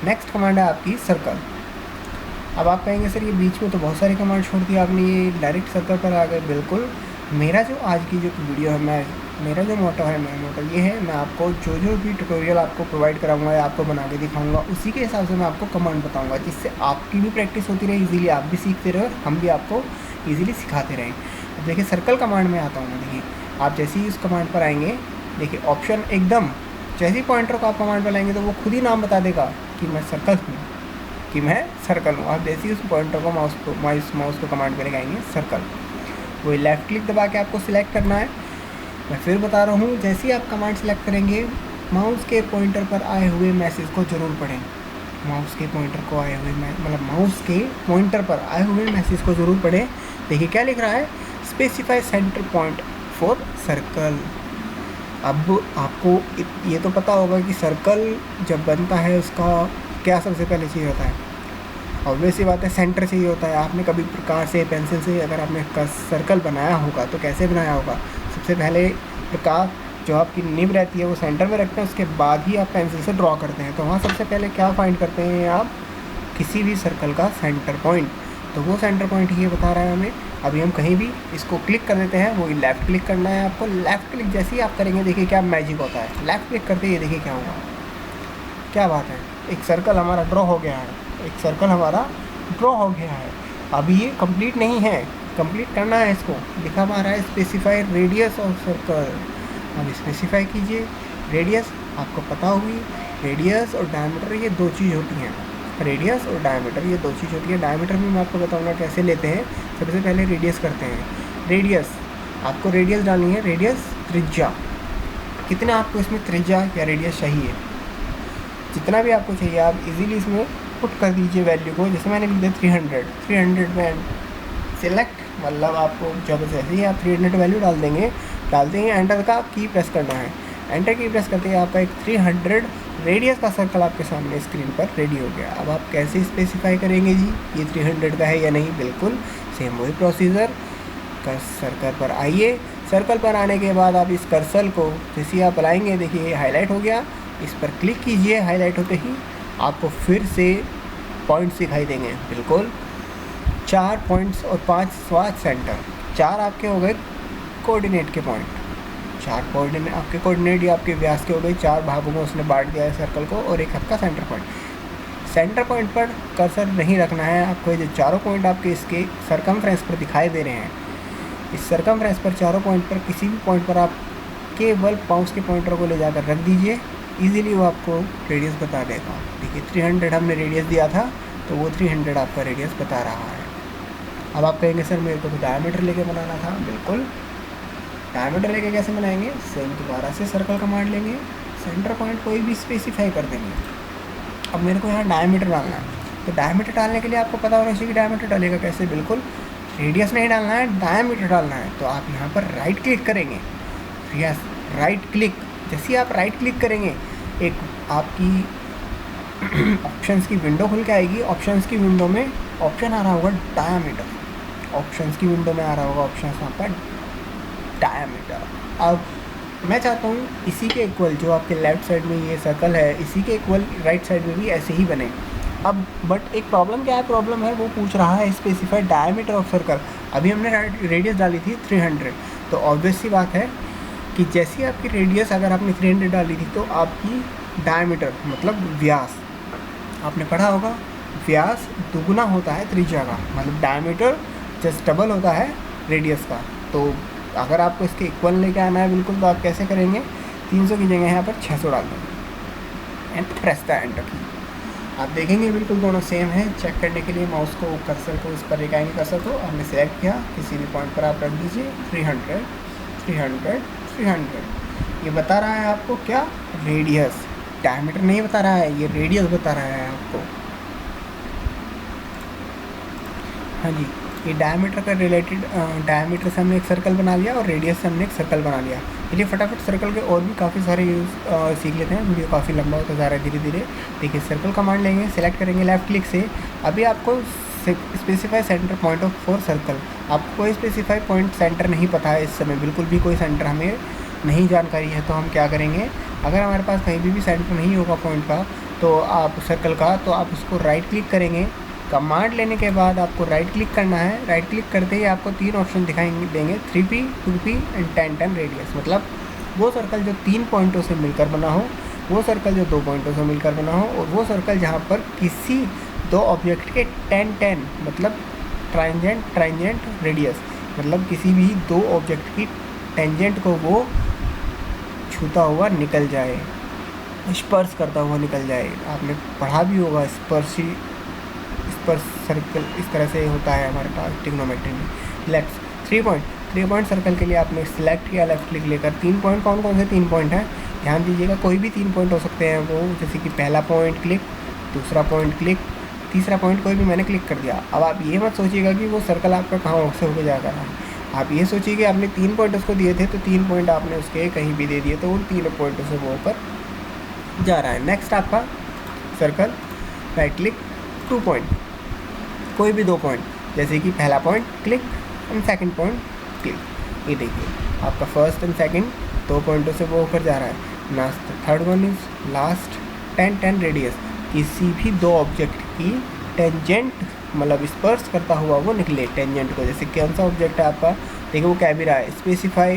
नेक्स्ट कमांड है आपकी सर्कल। अब आप कहेंगे सर ये बीच में तो बहुत सारी कमांड छोड़ दी आपने, ये डायरेक्ट सर्कल पर आ गए। बिल्कुल, मेरा जो आज की जो वीडियो है, मेरा जो मोटो है, मेरा मोटो ये है, मैं आपको जो भी ट्यूटोरियल आपको प्रोवाइड कराऊंगा या आपको बना के दिखाऊंगा उसी के हिसाब से मैं आपको कमांड बताऊंगा, जिससे आपकी भी प्रैक्टिस होती रहे, इजीली आप भी सीखते रहे और हम भी आपको इजीली सिखाते रहें। अब देखिए सर्कल कमांड में आता हूँ मैं। देखिए आप जैसे ही उस कमांड पर आएंगे, देखिए ऑप्शन एकदम जैसे ही पॉइंटर को आप कमांड पर लाएंगे तो वो खुद ही नाम बता देगा कि मैं सर्कल हूँ, कि मैं सर्कल हूँ। आप जैसे ही उस पॉइंटर को माउस को कमांड पर लगाएंगे सर्कल, वही लेफ़्ट क्लिक दबा के आपको सिलेक्ट करना है। मैं फिर बता रहा हूँ, जैसे ही आप कमांड सेलेक्ट करेंगे, माउस के पॉइंटर पर आए हुए मैसेज को ज़रूर पढ़ें। माउस के पॉइंटर को आए हुए माउस के पॉइंटर पर आए हुए मैसेज को ज़रूर पढ़ें। देखिए क्या लिख रहा है, specify centre point for circle. अब आपको ये तो पता होगा कि सर्कल जब बनता है उसका क्या सबसे पहले चाहिए होता है, ऑब्वियस सी बात है सेंटर चाहिए होता है। आपने कभी प्रकार से पेंसिल से अगर आपने सर्कल बनाया होगा तो कैसे बनाया होगा, सबसे पहले प्रकार जो आपकी निब रहती है वो सेंटर में रखते हैं, उसके बाद ही आप पेंसिल से ड्रॉ करते हैं। तो वहाँ सबसे पहले क्या फाइंड करते हैं आप, किसी भी सर्कल का सेंटर पॉइंट। तो वो सेंटर पॉइंट ये बता रहा है हमें। अभी हम कहीं भी इसको क्लिक कर देते हैं, वो लेफ़्ट क्लिक करना है आपको। लेफ़्ट क्लिक जैसे ही आप करेंगे देखिए क्या मैजिक होता है, लेफ़्ट क्लिक करते ही देखिए क्या होगा, क्या बात है, एक सर्कल हमारा ड्रॉ हो गया है, एक सर्कल हमारा ड्रॉ हो गया है। अभी ये कंप्लीट नहीं है, कंप्लीट करना है इसको। लिखा हुआ रहा है स्पेसिफाई रेडियस ऑफ सर्कल। अब स्पेसिफाई कीजिए रेडियस, आपको पता होगी रेडियस और डायमीटर ये दो चीज़ होती हैं। रेडियस और डायमीटर ये दो चीज़ होती है। डायमीटर भी मैं आपको बताऊंगा कैसे लेते हैं। सबसे पहले रेडियस करते हैं। रेडियस, आपको रेडियस डालनी है, रेडियस त्रिज्या, कितना आपको इसमें त्रिज्या या रेडियस चाहिए, जितना भी आपको चाहिए आप इजीली इसमें पुट कर दीजिए वैल्यू को। जैसे मैंने लिख दिया 300 में सिलेक्ट, मतलब आपको जब जैसे ही आप 300 वैल्यू डालते ही एंटर का की प्रेस करना है। एंटर की प्रेस करते ही आपका एक 300 रेडियस का सर्कल आपके सामने स्क्रीन पर रेडी हो गया। अब आप कैसे स्पेसिफाई करेंगे जी ये 300 का है या नहीं, बिल्कुल सेम वही प्रोसीजर। सर्कल पर आइए, सर्कल पर आने के बाद आप इस कर्सर को जैसे आप लाएंगे, देखिए ये हाईलाइट हो गया, इस पर क्लिक कीजिए। हाईलाइट होते ही आपको फिर से पॉइंट्स दिखाई देंगे, बिल्कुल 4 पॉइंट्स और 5 स्वाद सेंटर। 4 आपके हो गए कोऑर्डिनेट के पॉइंट, 4 कोऑर्डिनेट आपके कोऑर्डिनेट या आपके व्यास के हो गए। 4 भागों में उसने बांट दिया है सर्कल को, और एक आपका सेंटर पॉइंट। सेंटर पॉइंट पर कर्सर नहीं रखना है आपको। ये जो चारों पॉइंट आपके इसके सरकमफ्रेंस पर दिखाई दे रहे हैं, इस सरकमफ्रेंस पर चारों पॉइंट पर किसी भी पॉइंट पर आप केवल माउस के पॉइंटर को ले जाकर रख दीजिए, इजीली वो आपको रेडियस बता देगा। देखिए 300 हमने रेडियस दिया था, तो वो 300 आपका रेडियस बता रहा है। अब आप कहेंगे सर मेरे को तो डायमीटर लेके बनाना था, बिल्कुल डायमीटर लेके कैसे बनाएंगे, सेम दोबारा से सर्कल कमांड लेंगे, सेंटर पॉइंट कोई भी स्पेसिफाई कर देंगे। अब मेरे को यहाँ डायमीटर डालना है, तो डायमीटर डालने के लिए आपको पता होना चाहिए कि डायमीटर डालेगा कैसे, बिल्कुल रेडियस नहीं डालना है, डायमीटर डालना है। तो आप यहाँ पर राइट क्लिक करेंगे, यस राइट क्लिक, जैसे ही आप राइट क्लिक करेंगे एक आपकी ऑप्शंस की विंडो खुल के आएगी। ऑप्शंस की विंडो में ऑप्शन आ रहा होगा डायमीटर, ऑप्शंस की विंडो में आ रहा होगा ऑप्शन यहाँ पर डायमीटर। अब मैं चाहता हूँ इसी के इक्वल जो आपके लेफ़्ट साइड में ये सर्कल है, इसी के इक्वल राइट साइड में भी ऐसे ही बने। अब बट एक प्रॉब्लम क्या है, प्रॉब्लम है वो पूछ रहा है स्पेसिफाइड डायमीटर ऑफ सर्कल। अभी हमने रेडियस डाली थी 300, तो ऑब्वियस सी बात है कि जैसी आपकी रेडियस अगर आपने 300 डाली थी तो आपकी डायमीटर मतलब व्यास, आपने पढ़ा होगा व्यास दुगुना होता है त्रिज्या का, मतलब डायमीटर जस्ट डबल होता है रेडियस का। तो अगर आपको इसके इक्वल लेके आना है बिल्कुल, तो आप कैसे करेंगे, 300 की जगह यहाँ पर 600 डाल देंगे एंड प्रेस द एंटर की। आप देखेंगे बिल्कुल दोनों सेम है। चेक करने के लिए माउस को कर्सर को इस पर लेकर कर्सर को आपने सेलेक्ट किया, किसी भी पॉइंट पर आप रख दीजिए 300 300 300। ये बता रहा है आपको क्या, रेडियस, डायमीटर नहीं बता रहा है, ये रेडियस बता रहा है आपको। हाँ जी, ये डायमीटर का रिलेटेड, डायमीटर से हमने एक सर्कल बना लिया और रेडियस से हमने एक सर्कल बना लिया। चलिए फटाफट सर्कल के और भी काफ़ी सारे यूज़ सीख लेते हैं, वीडियो काफ़ी लंबा होता जा रहा है धीरे धीरे। देखिए सर्कल कमांड लेंगे, सेलेक्ट करेंगे लेफ़्ट क्लिक से। अभी आपको specify centre point of for circle, आपको कोई स्पेसिफाई पॉइंट सेंटर नहीं पता है इस समय, बिल्कुल भी कोई सेंटर हमें नहीं जानकारी है। तो हम क्या करेंगे, अगर हमारे पास कहीं भी सेंटर नहीं होगा पॉइंट का, तो आप सर्कल का, तो आप उसको राइट क्लिक करेंगे। कमांड लेने के बाद आपको राइट क्लिक करना है। राइट क्लिक करते ही आपको 3 ऑप्शन दिखाएंगे देंगे, 3P 2P एंड 10 रेडियस। मतलब वो सर्कल जो 3 पॉइंटों से मिलकर बना हो, वो सर्कल जो 2 पॉइंटों से मिलकर बना हो, और वो सर्कल जहाँ पर किसी 2 ऑब्जेक्ट के 10 मतलब ट्रांजेंट रेडियस, मतलब किसी भी 2 ऑब्जेक्ट की टेंजेंट को वो छूता हुआ निकल जाए, स्पर्श करता हुआ निकल जाए। आपने पढ़ा भी होगा स्पर्श सर्कल इस तरह से होता है हमारे पास ट्रिग्नोमेट्री में। लेफ्ट 3 पॉइंट सर्कल के लिए आपने सिलेक्ट किया लेफ्ट क्लिक लेकर। 3 पॉइंट कौन कौन से 3 पॉइंट हैं, ध्यान दीजिएगा, कोई भी 3 पॉइंट हो सकते हैं वो, जैसे कि पहला पॉइंट क्लिक, दूसरा पॉइंट क्लिक, तीसरा पॉइंट कोई भी मैंने क्लिक कर दिया। अब आप ये मत सोचिएगा कि वो सर्कल आपका कहाँ से होकर जा रहा है, आप ये सोचिए कि आपने 3 पॉइंट उसको दिए थे, तो 3 पॉइंट आपने उसके कहीं भी दे दिए, तो उन 3 पॉइंटों से वो ऊपर जा रहा है। नेक्स्ट आपका सर्कल, राइट क्लिक, 2 पॉइंट, कोई भी 2 पॉइंट, जैसे कि पहला point click and second point click. ये देखिए आपका फर्स्ट एंड सेकंड 2 पॉइंटों से वो होकर जा रहा है। Last third one is last 10 radius, किसी भी 2 ऑब्जेक्ट की टेंजेंट मतलब स्पर्श करता हुआ वो निकले टेंजेंट को। जैसे कौन सा ऑब्जेक्ट है आपका, देखिए वो क्या भी रहा है, specify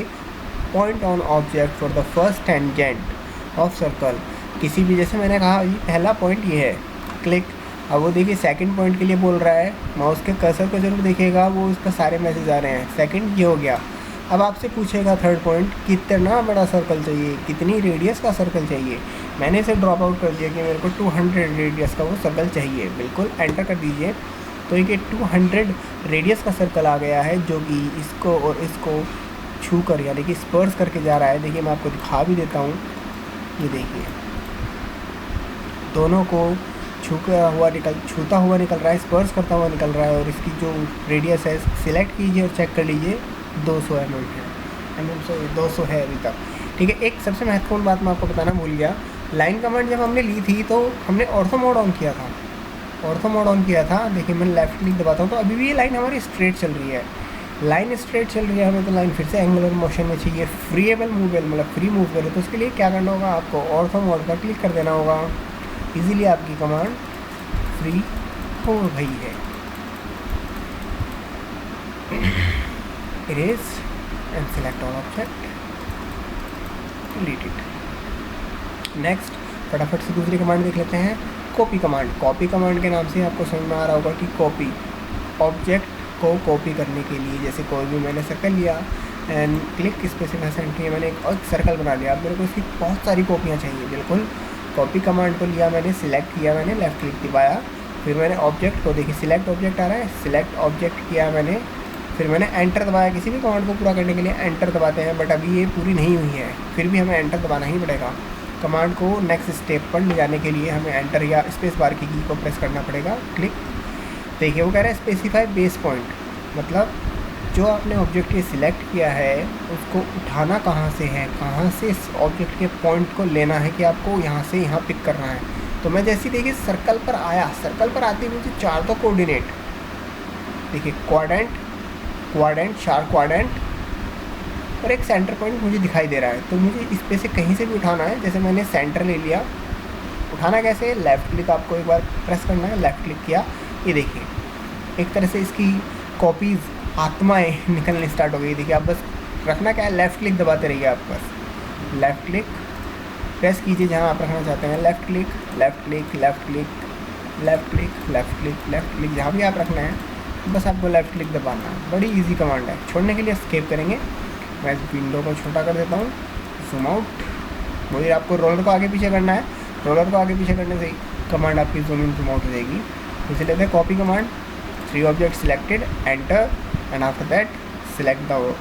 point on object for the first tangent of circle. किसी भी, जैसे मैंने कहा ये पहला पॉइंट ये है, क्लिक। अब वो देखिए सेकंड पॉइंट के लिए बोल रहा है, माउस के कर्सर को जरूर देखिएगा, वो उसका सारे मैसेज आ रहे हैं। सेकंड ये हो गया। अब आपसे पूछेगा थर्ड पॉइंट, कितना बड़ा सर्कल चाहिए, कितनी रेडियस का सर्कल चाहिए। मैंने इसे ड्रॉप आउट कर दिया कि मेरे को 200 रेडियस का वो सर्कल चाहिए। बिल्कुल एंटर कर दीजिए, तो ये 200 रेडियस का सर्कल आ गया है, जो कि इसको और इसको छू कर यानी कि स्पर्श करके जा रहा है। देखिए मैं आपको दिखा भी देता हूँ, ये देखिए दोनों को छूता हुआ निकल रहा है, स्पर्श करता हुआ निकल रहा है। और इसकी जो रेडियस है सिलेक्ट कीजिए और चेक कर लीजिए, 200 mm है, 200 है अभी तक। ठीक है, एक सबसे महत्वपूर्ण बात मैं आपको बताना भूल गया, लाइन कमांड जब हमने ली थी तो हमने ऑर्थो मोड ऑन किया था। देखिए मैं लेफ्ट क्लिक दबाता हूँ तो अभी भी ये लाइन हमारी स्ट्रेट चल रही है। लाइन स्ट्रेट चल रही है, हमें तो लाइन फिर से एंगुलर मोशन में चाहिए, फ्रीएबल मूवेबल मतलब फ्री मूव करें। तो उसके लिए क्या करना होगा, आपको ऑर्थो मोड पर क्लिक कर देना होगा, इजीली आपकी कमांड फ्री हो गई है। Erase and select all object, delete it. Next फटाफट से दूसरी कमांड देख लेते हैं, कॉपी कमांड के नाम से आपको समझ में आ रहा होगा कि कॉपी, ऑब्जेक्ट को कॉपी करने के लिए। जैसे कोई भी मैंने सर्कल लिया एंड क्लिक स्पेसिफाई सेंटर, मैंने एक और सर्कल बना लिया। अब मेरे को इसकी बहुत सारी कॉपियाँ चाहिए। बिल्कुल कॉपी कमांड को लिया मैंने, सिलेक्ट किया मैंने, लेफ्ट क्लिक दबाया, फिर मैंने ऑब्जेक्ट को, देखिए सिलेक्ट ऑब्जेक्ट आ रहा है, सिलेक्ट ऑब्जेक्ट किया मैंने, फिर मैंने एंटर दबाया। किसी भी कमांड को पूरा करने के लिए एंटर दबाते हैं, बट अभी ये पूरी नहीं हुई है, फिर भी हमें एंटर दबाना ही पड़ेगा। कमांड को नेक्स्ट स्टेप पर ले जाने के लिए हमें एंटर या स्पेस बार की को प्रेस करना पड़ेगा, क्लिक। देखिए वो कह रहा है स्पेसिफाई बेस पॉइंट, मतलब जो आपने ऑब्जेक्ट ये सिलेक्ट किया है उसको उठाना कहाँ से है, कहाँ से इस ऑब्जेक्ट के पॉइंट को लेना है कि आपको यहाँ से यहाँ पिक करना है। तो मैं जैसे देखिए सर्कल पर आया, सर्कल पर आते मुझे 4 तो कोऑर्डिनेट, देखिए क्वाड्रेंट, शार्प क्वाड्रेंट और एक सेंटर पॉइंट मुझे दिखाई दे रहा है। तो मुझे इस पे से कहीं से भी उठाना है। जैसे मैंने सेंटर ले लिया, उठाना कैसे, लेफ़्ट क्लिक आपको एक बार प्रेस करना है, लेफ़्ट क्लिक किया, ये देखिए एक तरह से इसकी कॉपीज़ आत्माएँ निकलने स्टार्ट हो गई। देखिए आप बस रखना क्या है, लेफ़्ट क्लिक दबाते रहिए आप, बस लेफ़्ट क्लिक प्रेस कीजिए जहाँ आप रखना चाहते हैं, left click left click left click left click left click left click, जहाँ भी आप रखना है बस आपको लेफ़्ट क्लिक दबाना है। बड़ी इजी कमांड है। छोड़ने के लिए एस्केप करेंगे। मैं इस विंडो को छोटा कर देता हूँ, जूम आउट। वही आपको रोलर को आगे पीछे करना है, रोलर को आगे पीछे करने से कमांड आपकी जूम इन जूम आउट हो जाएगी। इसे लेते हैं copy command, 3 object selected, enter, and after that select the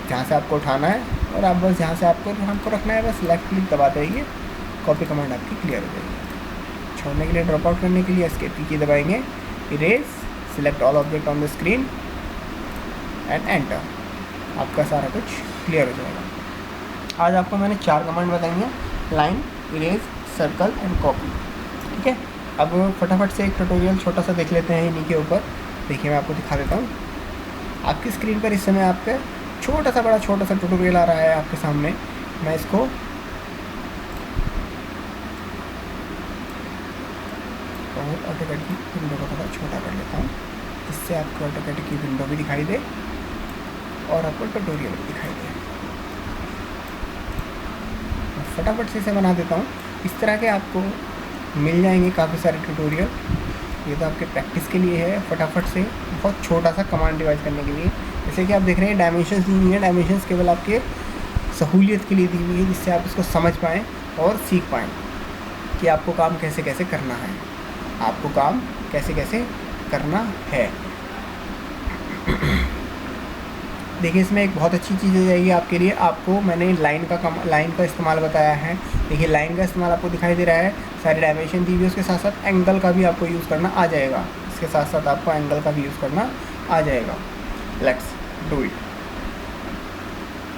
जहाँ से आपको उठाना है, और आप बस जहाँ से आपको रखना है बस लेफ़्ट क्लिक दबाते रहिए, कॉपी कमांड आपकी क्लियर हो जाएगी। छोड़ने के लिए, ड्रॉप आउट करने के लिए एस्केप की दबाएंगे, erase, select all object on the screen and enter. आपका सारा कुछ क्लियर हो जाएगा। आज आपको मैंने 4 कमांड बताई हैं, line, erase, circle and copy. ठीक है, अब फटाफट से एक ट्यूटोरियल छोटा सा देख लेते हैं इन्हीं के ऊपर। देखिए मैं आपको दिखा देता हूँ। आपकी स्क्रीन पर इस समय आपके छोटा सा ट्यूटोरियल आ रहा है आपके सामने। मैं इसको और ऑटोकैड की विंडो को थोड़ा छोटा कर लेता हूँ, जिससे आपको ऑटोकैड की विंडो भी दिखाई दे और आपको ट्यूटोरियल भी दिखाई दे। फटाफट से इसे बना देता हूँ। इस तरह के आपको मिल जाएंगे काफ़ी सारे ट्यूटोरियल। ये तो आपके प्रैक्टिस के लिए है, फटाफट से बहुत छोटा सा कमांड डिवाइस करने के लिए। जैसे कि आप देख रहे हैं डायमेंशंस दी हुई हैं, डायमेंशंस केवल आपके सहूलियत के लिए दी हुई है, जिससे आप इसको समझ पाएँ और सीख पाएँ कि आपको काम कैसे कैसे करना है, आपको काम कैसे कैसे करना है। देखिए इसमें एक बहुत अच्छी चीज़ हो जाएगी आपके लिए। आपको मैंने लाइन का इस्तेमाल बताया है। देखिए लाइन का इस्तेमाल आपको दिखाई दे रहा है, सारी डायमेंशन दी हुई है, उसके साथ साथ एंगल का भी आपको यूज़ करना आ जाएगा। इसके साथ साथ आपको एंगल का भी यूज़ करना आ जाएगा। Let's do it.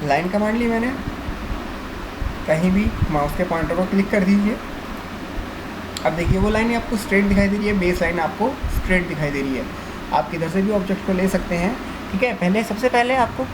Line command ली मैंने, कहीं भी माउस के पॉइंटर को क्लिक कर दीजिए। अब देखिए वो लाइन आपको स्ट्रेट दिखाई दे रही है, बेस लाइन आपको स्ट्रेट दिखाई दे रही है। आप किधर से भी ऑब्जेक्ट को ले सकते हैं। ठीक है, सबसे पहले आपको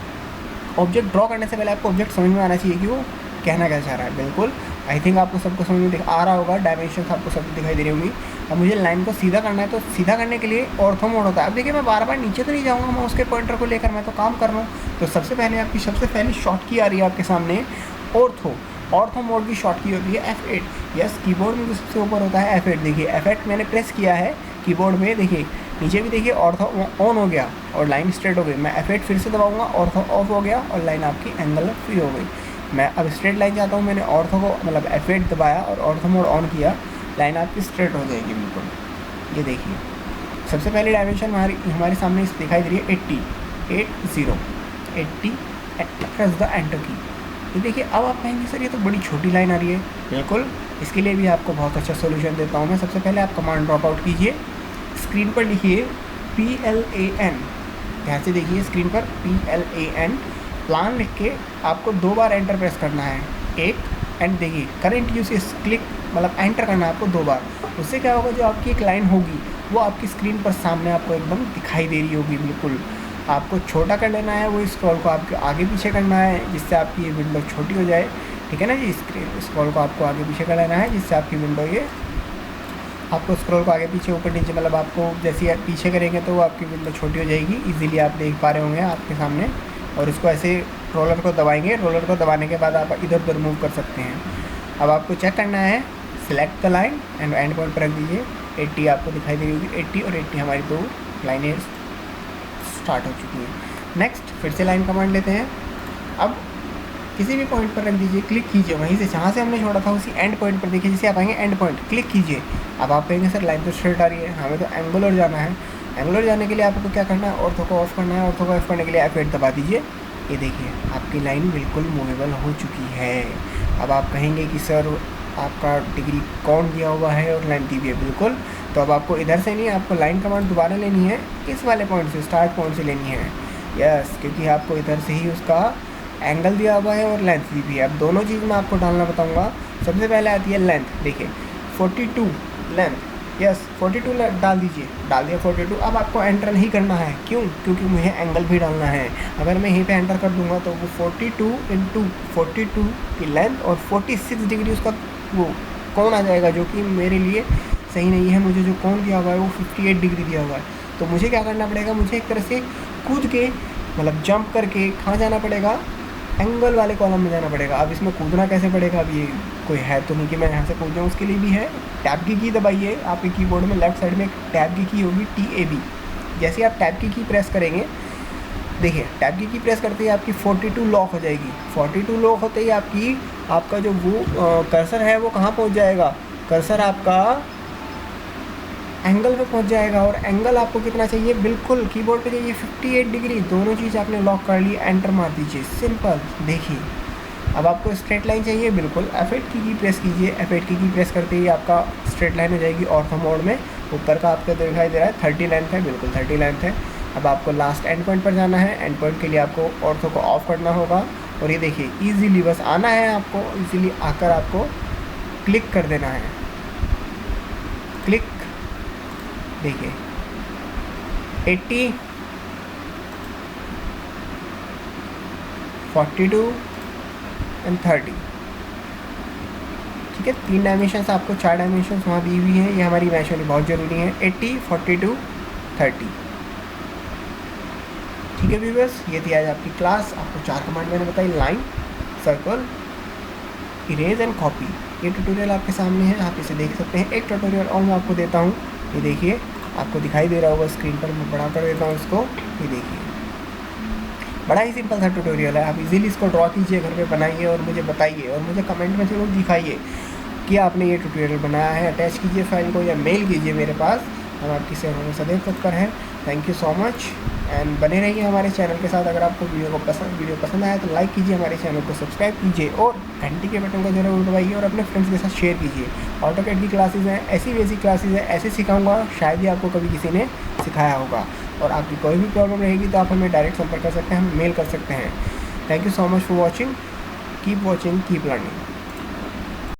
ऑब्जेक्ट ड्रॉ करने से पहले आपको ऑब्जेक्ट समझ में आना चाहिए कि वो कहना क्या चाह रहा है। बिल्कुल, आई थिंक आपको सबको समझ में आ रहा होगा, डायमेंशंस आपको सब दिखाई दे रही होंगी। अब मुझे लाइन को सीधा करना है, तो सीधा करने के लिए ऑर्थो मोड होता है। अब देखिए मैं बार बार नीचे तो नहीं जाऊँगा, मैं उसके पॉइंटर को लेकर मैं तो काम कर रहा हूँ। तो सबसे पहले शॉर्ट की आ रही है आपके सामने, ऑर्थो मोड की शॉर्ट की होती है F8। यस, कीबोर्ड में जो सबसे ऊपर होता है F8। देखिए F8 मैंने प्रेस किया है कीबोर्ड में, देखिए नीचे भी देखिए ऑर्थो ऑन हो गया और लाइन स्ट्रेट हो गई। मैं F8 फिर से दबाऊंगा, ऑर्थो ऑफ हो गया और लाइन आपकी एंगल फ्री हो गई। मैं अब स्ट्रेट लाइन चाहता हूँ, मैंने ऑर्थो को मतलब F8 दबाया और ऑर्थो मोड ऑन किया, लाइन आपकी स्ट्रेट हो जाएगी बिल्कुल। ये देखिए सबसे पहली डायमेंशन हमारे सामने दिखाई दे रही है 80 प्रेस द एंटर की। ये देखिए अब आप कहेंगे सर ये तो बड़ी छोटी लाइन आ रही है। बिल्कुल, इसके लिए भी आपको बहुत अच्छा सोल्यूशन देता हूँ मैं। सबसे पहले आप कमांड ड्रॉप आउट कीजिए, स्क्रीन पर लिखिए PLAN। ध्यान से देखिए स्क्रीन पर PLAN, प्लान लिख के आपको 2 बार एंटर प्रेस करना है, एक एंड देखिए करंट यूज क्लिक मतलब एंटर करना है आपको 2 बार। उससे क्या होगा, जो आपकी एक लाइन होगी वो आपकी स्क्रीन पर सामने आपको एकदम दिखाई दे रही होगी। बिल्कुल आपको छोटा कर लेना है, वो स्क्रॉल को आपके आगे पीछे करना है जिससे आपकी ये विंडो छोटी हो जाए। ठीक है ना जी, स्क्रॉल को आपको आगे पीछे कर लेना है जिससे आपकी विंडो ये आपको स्क्रॉल को आगे पीछे ऊपर नीचे मतलब आपको जैसे आप पीछे करेंगे तो वो आपकी विंडो छोटी हो जाएगी। इजीली आप देख पा रहे होंगे आपके सामने। और इसको ऐसे रोलर को दबाएंगे, रोलर को दबाने के बाद आप इधर उधर मूव कर सकते हैं। अब आपको चेक करना है, select the line and and point पर रख दीजिए। 80 आपको दिखाई दे रही होगी, 80 और 80 हमारी 2 लाइनें स्टार्ट हो चुकी हैं। नेक्स्ट फिर से लाइन कमांड लेते हैं। अब किसी भी पॉइंट पर रख दीजिए, क्लिक कीजिए वहीं से जहाँ से हमने छोड़ा था उसी एंड पॉइंट पर। देखिए जैसे आप आएंगे एंड पॉइंट, क्लिक कीजिए। अब आप कहेंगे सर लाइन तो स्ट्रेट आ रही है, हमें तो एंगुलर जाना है। एंगुलर जाने के लिए आपको क्या करना है, ऑर्थो को ऑफ करना है। ऑर्थो को ऑफ करने के लिए F8 दबा दीजिए। ये देखिए आपकी लाइन बिल्कुल मूवेबल हो चुकी है। अब आप कहेंगे कि सर आपका डिग्री कौन दिया हुआ है और लाइन दी हुई है। बिल्कुल, तो अब आपको इधर से नहीं, आपको लाइन कमांड दोबारा लेनी है, इस वाले पॉइंट से, स्टार्ट पॉइंट से लेनी है। यस, क्योंकि आपको इधर से ही उसका एंगल दिया हुआ है और लेंथ दी हुई है। अब दोनों चीज़ मैं आपको डालना बताऊंगा। सबसे पहले आती है लेंथ। देखिए 42 लेंथ, यस 42 डाल दीजिए, डाल दिया 42। अब आपको एंटर नहीं करना है, क्यों? क्योंकि मुझे एंगल भी डालना है। अगर मैं यहीं पे एंटर कर दूंगा तो वो 42 × 42 की लेंथ और 46 डिग्री उसका वो कोण आ जाएगा, जो कि मेरे लिए सही नहीं है। मुझे जो कोण दिया हुआ है वो 58 डिग्री दिया हुआ है। तो मुझे क्या करना पड़ेगा, मुझे एक तरह से कूद के मतलब जंप करके कहाँ जाना पड़ेगा, एंगल वाले कॉलम में जाना पड़ेगा। अब इसमें कूदना कैसे पड़ेगा, अब ये कोई है तो नहीं कि मैं यहाँ से कूद जाऊँ, उसके लिए भी है। टैब की दबाइए, आपके कीबोर्ड में लेफ्ट साइड में एक टैब की होगी TAB। जैसे आप टैब की प्रेस करेंगे, देखिए टैब की प्रेस करते ही आपकी 42 लॉक हो जाएगी। 42 लॉक होते ही आपका जो वो कर्सर है वो कहाँ पहुँच जाएगा, कर्सर आपका एंगल पे पहुंच जाएगा। और एंगल आपको कितना चाहिए, बिल्कुल कीबोर्ड पे चाहिए 58 डिग्री। दोनों चीज़ आपने लॉक कर ली, एंटर मार दीजिए, सिंपल। देखिए अब आपको स्ट्रेट लाइन चाहिए, बिल्कुल F8 की प्रेस कीजिए। F8 की प्रेस करते ही आपका स्ट्रेट लाइन हो जाएगी ऑर्थो मोड में। ऊपर का आपको दिखाई दे रहा है 30 लेंथ है, बिल्कुल 30 लेंथ है। अब आपको लास्ट एंड पॉइंट पर जाना है। एंड पॉइंट के लिए आपको ऑर्थो को ऑफ करना होगा। और ये देखिए ईजीली बस आना है आपको, ईजीली आकर आपको क्लिक कर देना है, क्लिक। देखिए 80, 42 एंड 30, ठीक है। 3 डायमेंशंस आपको, 4 डायमेंशंस वहाँ दी हुई हैं, ये हमारी मैच होनी बहुत ज़रूरी है। 80, 42, 30, ठीक है व्यूअर्स। ये थी आज आपकी क्लास। आपको 4 कमांड मैंने बताई, line, circle, erase and copy. ये ट्यूटोरियल आपके सामने है, आप इसे देख सकते हैं। एक ट्यूटोरियल और मैं आपको देता हूँ, ये देखिए आपको दिखाई दे रहा होगा स्क्रीन पर, मैं बड़ा कर देता हूँ इसको। ये देखिए बड़ा ही सिंपल सा ट्यूटोरियल है, आप इजीली इसको ड्रॉ कीजिए, घर पे बनाइए और मुझे बताइए, और मुझे कमेंट में ज़रूर दिखाइए कि आपने ये ट्यूटोरियल बनाया है। अटैच कीजिए फाइल को या मेल कीजिए मेरे पास, हम आपकी सेवा में सदैव तत्पर हैं। Thank you so much and बने रहिए हमारे चैनल के साथ। अगर आपको वीडियो पसंद आया तो लाइक कीजिए, हमारे चैनल को सब्सक्राइब कीजिए और घंटी के बटन को जरूर दबाइए और अपने फ्रेंड्स के साथ शेयर कीजिए। ऑटोकैड की क्लासेस हैं, ऐसी वैसी क्लासेस हैं, ऐसे सिखाऊंगा शायद ही आपको कभी किसी ने सिखाया होगा। और आपकी कोई भी प्रॉब्लम रहेगी तो आप हमें डायरेक्ट संपर्क कर सकते हैं, हम मेल कर सकते हैं। Thank you so much for watching, keep watching, keep learning.